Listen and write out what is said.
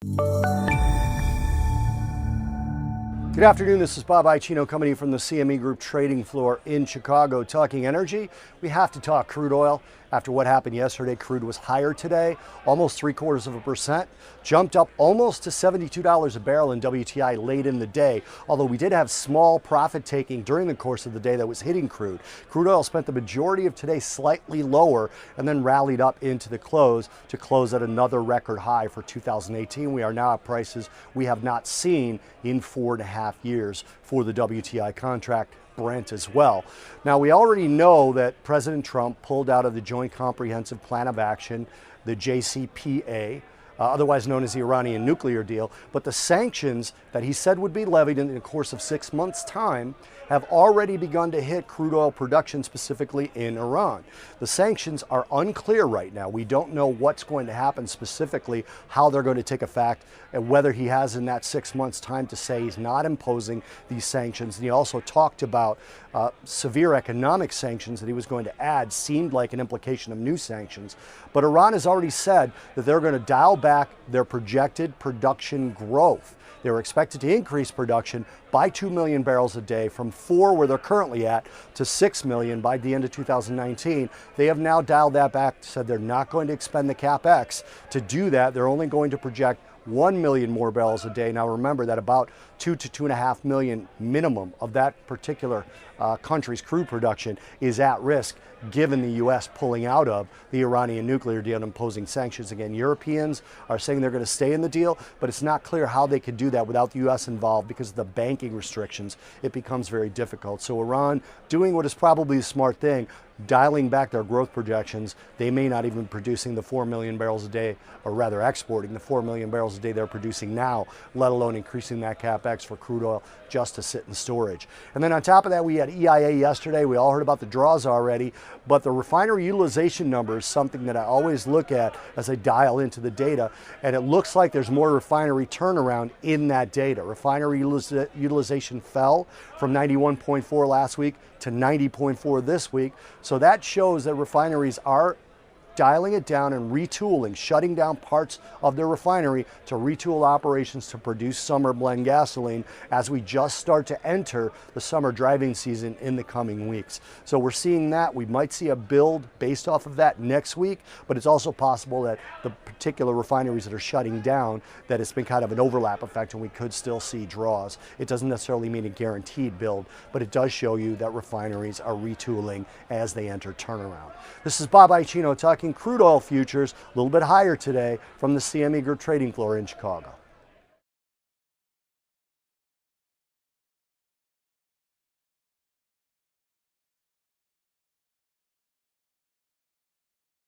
Good afternoon, this is Bob Iaccino coming to you from the CME Group trading floor in Chicago. Talking energy, we have to talk crude oil. After what happened yesterday, crude was higher today, almost 0.75%, jumped up almost to $72 a barrel in WTI late in the day, although we did have small profit taking during the course of the day that was hitting crude. Crude oil spent the majority of today slightly lower and then rallied up into the close to close at another record high for 2018. We are now at prices we have not seen in 4.5 years for the WTI contract. Brent as well. Now, we already know that President Trump pulled out of the Joint Comprehensive Plan of Action, the JCPA, otherwise known as the Iranian nuclear deal, but the sanctions that he said would be levied in the course of 6 months' time have already begun to hit crude oil production, specifically in Iran. The sanctions are unclear right now. We don't know what's going to happen specifically, how they're going to take effect, and whether he has in that 6 months' time to say he's not imposing these sanctions. And he also talked about severe economic sanctions that he was going to add, seemed like an implication of new sanctions. But Iran has already said that they're going to dial back their projected production growth. They were expected to increase production by 2 million barrels a day from 4 where they're currently at to 6 million by the end of 2019. They have now dialed that back, said they're not going to expend the CapEx to do that. They're only going to project 1 million more barrels a day. Now remember that about 2 to 2.5 million minimum of that particular country's crude production is at risk, given the U.S. pulling out of the Iranian nuclear deal and imposing sanctions. Again, Europeans are saying they're going to stay in the deal, but it's not clear how they could do that without the U.S. involved because of the banking restrictions. It becomes very difficult. So Iran doing what is probably a smart thing, dialing back their growth projections. They may not even be producing the 4 million barrels a day, or rather exporting the 4 million barrels a day they're producing now, let alone increasing that CapEx for crude oil just to sit in storage. And then on top of that, we had EIA yesterday. We all heard about the draws already, but the refinery utilization number is something that I always look at as I dial into the data, and it looks like there's more refinery turnaround in that data. Refinery utilization fell from 91.4 last week to 90.4 this week. So that shows that refineries are dialing it down and retooling, shutting down parts of their refinery to retool operations to produce summer blend gasoline as we just start to enter the summer driving season in the coming weeks. So we're seeing that. We might see a build based off of that next week, but it's also possible that the particular refineries that are shutting down, that it's been kind of an overlap effect and we could still see draws. It doesn't necessarily mean a guaranteed build, but it does show you that refineries are retooling as they enter turnaround. This is Bob Iaccino talking crude oil futures, a little bit higher today from the CME Group trading floor in Chicago.